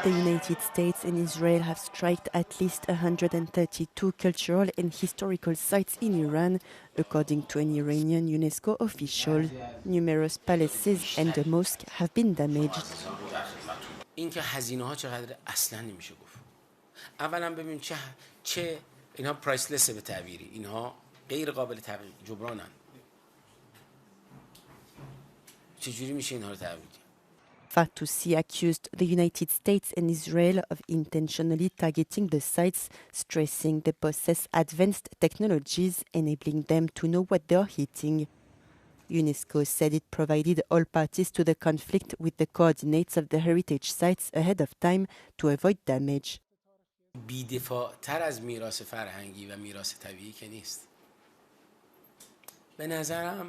The United States and Israel have struck at least 132 cultural and historical sites in Iran, according to an Iranian UNESCO official. Numerous palaces and a mosque have been damaged. اینکه هزینه‌ها چقدر اصلا نمیشه گفت. اولا ببین چه اینها پرایسلس به تعبیری، اینها غیر قابل جبرانن. چجوری میشه اینها رو تعبیر کرد؟ Fatousi accused the United States and Israel of intentionally targeting the sites, stressing they possess advanced technologies enabling them to know what they are hitting. UNESCO said it provided all parties to the conflict with the coordinates of the heritage sites ahead of time to avoid damage. بی‌دفاع‌تر از میراث فرهنگی و میراث طبیعی که نیست. به نظرم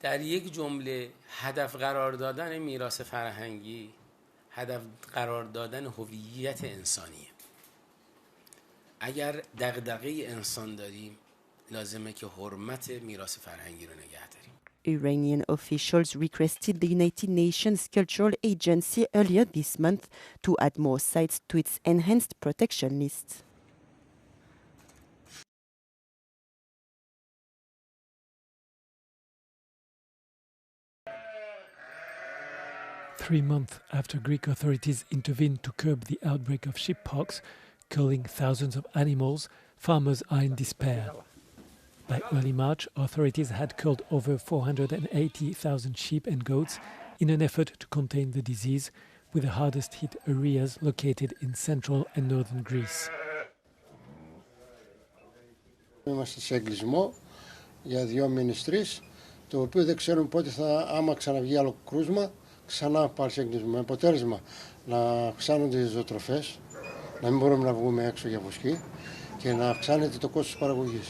در یک جمله هدف قرار دادن میراث فرهنگی، هدف قرار دادن هویت انسانیه. اگر دغدغه انسان داریم، لازمه که حرمت میراث فرهنگی رو نگه داریم. Iranian officials requested the United Nations Cultural Agency earlier this month to add more sites to its enhanced protection list. Three months after Greek authorities intervened to curb the outbreak of sheeppox, killing thousands of animals, farmers are in despair. By early March, authorities had killed over 480,000 sheep and goats in an effort to contain the disease, with the hardest hit areas located in central and northern Greece. Είμαστε σε εγκλισμό για 2 μήνες 3, το οποίο δεν ξέρουμε πότε άμα ξαναβγεί άλλο κρούσμα, ξανά πάρει σε εγκλισμό. Με αποτέλεσμα να αυξάνονται οι ζωοτροφές, να μην μπορούμε να βγούμε έξω για βοσκή και να αυξάνεται το κόστος παραγωγής.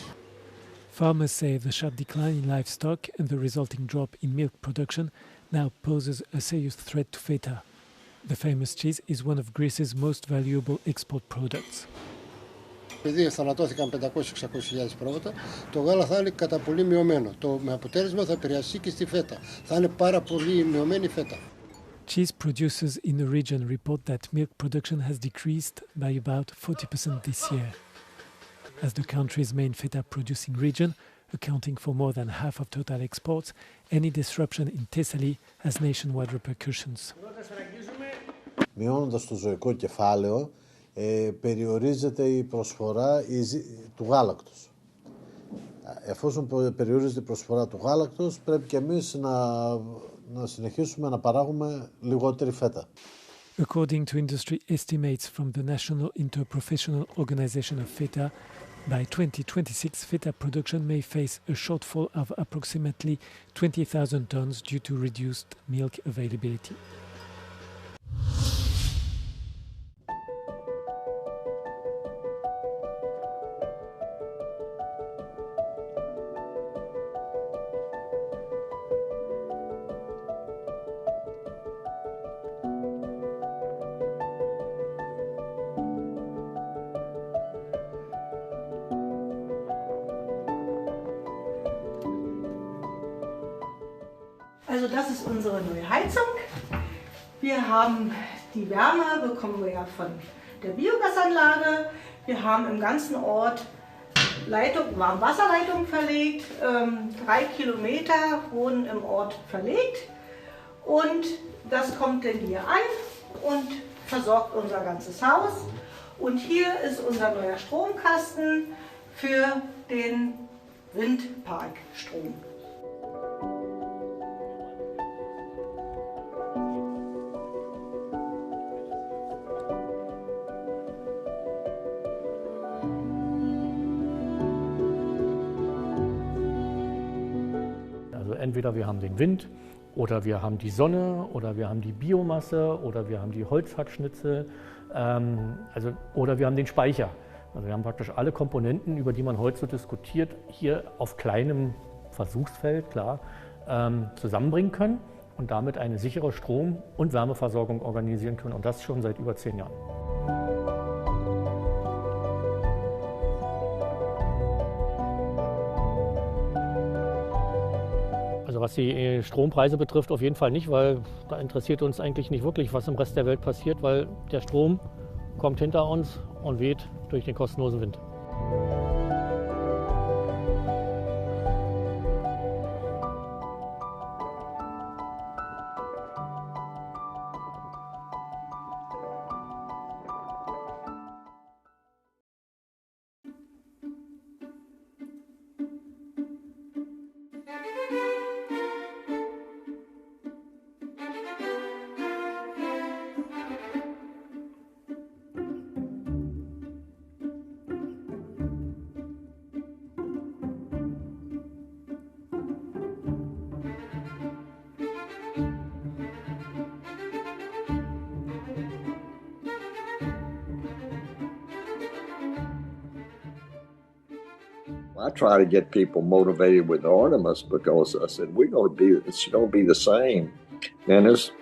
Farmers say the sharp decline in livestock and the resulting drop in milk production now poses a serious threat to feta. The famous cheese is one of Greece's most valuable export products. Επειδή θανατώθηκαν 500-600 πρόβατα, το γάλα θα είναι κατά πολύ μειωμένο. Με αποτέλεσμα θα επηρεαστεί και στη φέτα. Θα είναι πάρα πολύ μειωμένη φέτα. Cheese producers in the region report that milk production has decreased by about 40% this year. As the country's main feta-producing region, accounting for more than half of total exports, any disruption in Thessaly has nationwide repercussions. Μειώνοντας το ζωικό κεφάλαιο, περιορίζεται η προσφορά του γάλακτος. Εφόσον περιορίζεται η προσφορά του γάλακτος, πρέπει και εμείς να συνεχίσουμε να παράγουμε λιγότερη φέτα. According to industry estimates from the National Interprofessional Organization of Feta, by 2026, feta production may face a shortfall of approximately 20,000 tons due to reduced milk availability. Also das ist unsere neue Heizung. Wir haben die Wärme, bekommen wir ja von der Biogasanlage. Wir haben im ganzen Ort Warmwasserleitungen verlegt. 3 Kilometer wurden im Ort verlegt. Und das kommt dann hier an und versorgt unser ganzes Haus. Und hier ist unser neuer Stromkasten für den Windparkstrom. Entweder wir haben den Wind oder wir haben die Sonne oder wir haben die Biomasse oder wir haben die Holzhackschnitzel oder wir haben den Speicher. Also wir haben praktisch alle Komponenten, über die man heute so diskutiert, hier auf kleinem Versuchsfeld klar zusammenbringen können und damit eine sichere Strom- und Wärmeversorgung organisieren können, und das schon seit über 10 Jahren. Also was die Strompreise betrifft, auf jeden Fall nicht, weil da interessiert uns eigentlich nicht wirklich, was im Rest der Welt passiert, weil der Strom kommt hinter uns und weht durch den kostenlosen Wind. I try to get people motivated with Artemis because I said, it's going to be the same. And it's,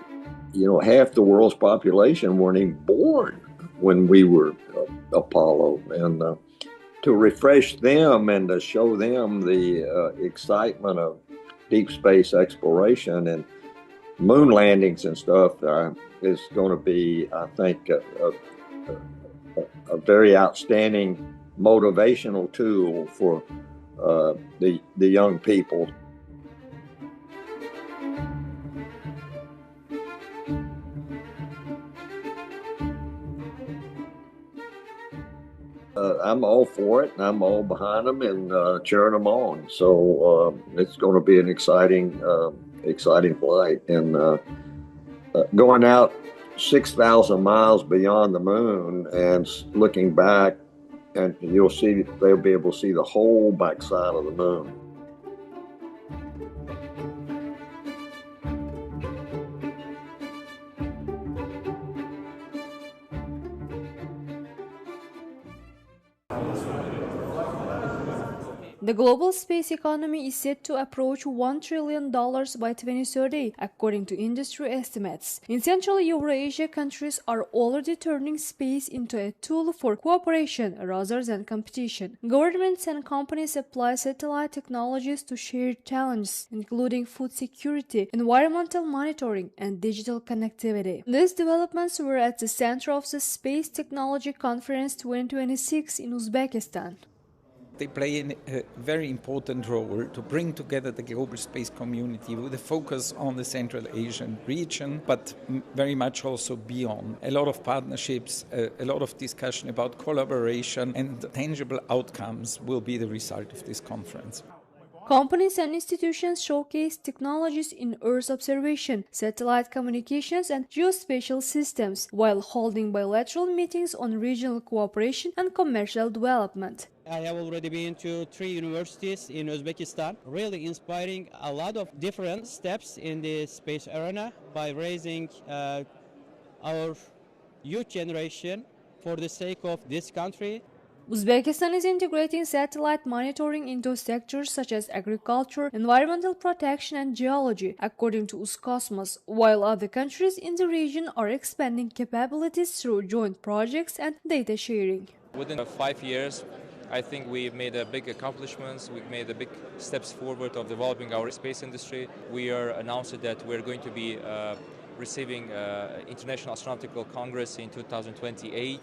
half the world's population weren't even born when we were Apollo. And to refresh them and to show them the excitement of deep space exploration and moon landings and stuff is going to be, I think, a very outstanding motivational tool for the young people. I'm all for it, and I'm all behind them and cheering them on. So it's going to be an exciting flight, and going out 6,000 miles beyond the moon and looking back. And they'll be able to see the whole backside of the moon. The global space economy is set to approach $1 trillion by 2030, according to industry estimates. In Central Eurasia, countries are already turning space into a tool for cooperation rather than competition. Governments and companies apply satellite technologies to shared challenges, including food security, environmental monitoring, and digital connectivity. These developments were at the center of the Space Technology Conference 2026 in Uzbekistan. They play a very important role to bring together the global space community with a focus on the Central Asian region, but very much also beyond. A lot of partnerships, a lot of discussion about collaboration, and tangible outcomes will be the result of this conference. Companies and institutions showcase technologies in Earth observation, satellite communications, and geospatial systems, while holding bilateral meetings on regional cooperation and commercial development. I have already been to 3 universities in Uzbekistan, really inspiring a lot of different steps in the space arena by raising our youth generation for the sake of this country. Uzbekistan is integrating satellite monitoring into sectors such as agriculture, environmental protection, and geology, according to Uzcosmos, while other countries in the region are expanding capabilities through joint projects and data sharing. Within 5 years, I think we've made big accomplishments. We've made big steps forward of developing our space industry. We are announced that we're going to be receiving International Astronautical Congress in 2028.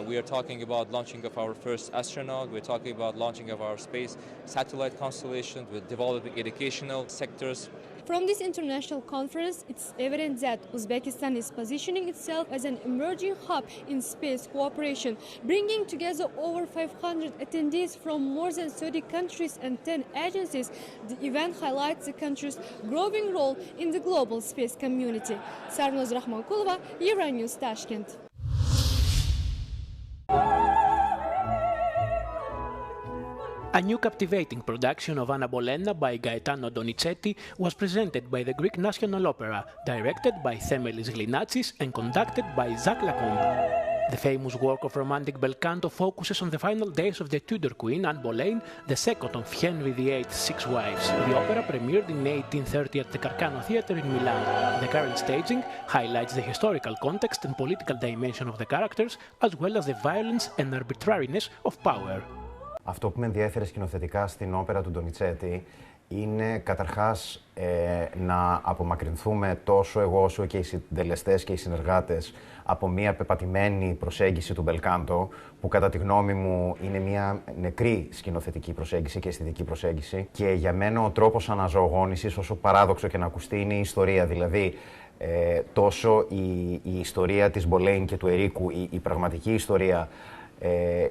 We are talking about launching of our first astronaut. We're talking about launching of our space satellite constellation with developing educational sectors. From this international conference, it's evident that Uzbekistan is positioning itself as an emerging hub in space cooperation, bringing together over 500 attendees from more than 30 countries and 10 agencies. The event highlights the country's growing role in the global space community. Sarnoz Rahmankulova, Euronews, Tashkent. A new captivating production of Anna Bolena by Gaetano Donizetti was presented by the Greek National Opera, directed by Themelis Glinatsis and conducted by Jacques Lacombe. The famous work of romantic bel canto focuses on the final days of the Tudor queen Anne Boleyn, the second of Henry VIII's 6 wives. The opera premiered in 1830 at the Carcano Theatre in Milan. The current staging highlights the historical context and political dimension of the characters, as well as the violence and arbitrariness of power. Αυτό που με ενδιέφερε σκηνοθετικά στην όπερα του Ντονιτσέτη είναι καταρχάς να απομακρυνθούμε τόσο εγώ όσο και οι συντελεστές και οι συνεργάτες από μια πεπατημένη προσέγγιση του μπελκάντο, που κατά τη γνώμη μου είναι μια νεκρή σκηνοθετική προσέγγιση και αισθητική προσέγγιση. Και για μένα ο τρόπος αναζωογόνησης, όσο παράδοξο και να ακουστεί, είναι η ιστορία. Δηλαδή, τόσο η ιστορία της Μπολέιν και του Ερίκου, η πραγματική ιστορία,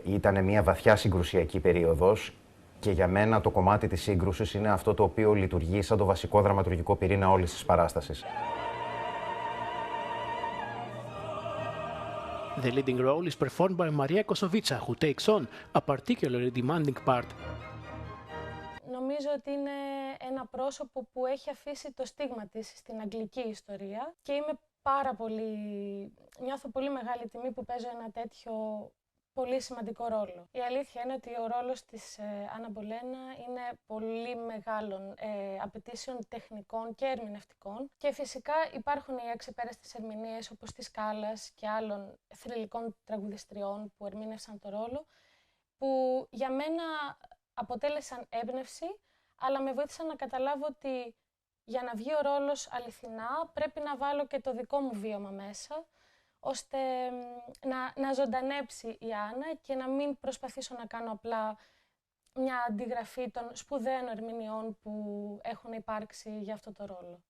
ήταν μια βαθιά συγκρουσιακή περίοδος. Και για μένα το κομμάτι της σύγκρουσης είναι αυτό το οποίο λειτουργεί σαν το βασικό δραματουργικό πυρήνα όλης της παράστασης. The leading role is performed by Maria Kosovica, who takes on a particularly demanding part. Νομίζω ότι είναι ένα πρόσωπο που έχει αφήσει το στίγμα της στην αγγλική ιστορία και νιώθω πολύ μεγάλη τιμή που παίζω ένα τέτοιο πολύ σημαντικό ρόλο. Η αλήθεια είναι ότι ο ρόλος της Άννα Μπολένα είναι πολύ μεγάλων απαιτήσεων τεχνικών και ερμηνευτικών και φυσικά υπάρχουν οι αξεπέραστες ερμηνείες όπως της Κάλλας και άλλων θρυλικών τραγουδιστριών που ερμήνευσαν το ρόλο, που για μένα αποτέλεσαν έμπνευση, αλλά με βοήθησαν να καταλάβω ότι για να βγει ο ρόλος αληθινά πρέπει να βάλω και το δικό μου βίωμα μέσα, ώστε να ζωντανέψει η Άννα και να μην προσπαθήσω να κάνω απλά μια αντιγραφή των σπουδαίων ερμηνεών που έχουν υπάρξει για αυτό το ρόλο.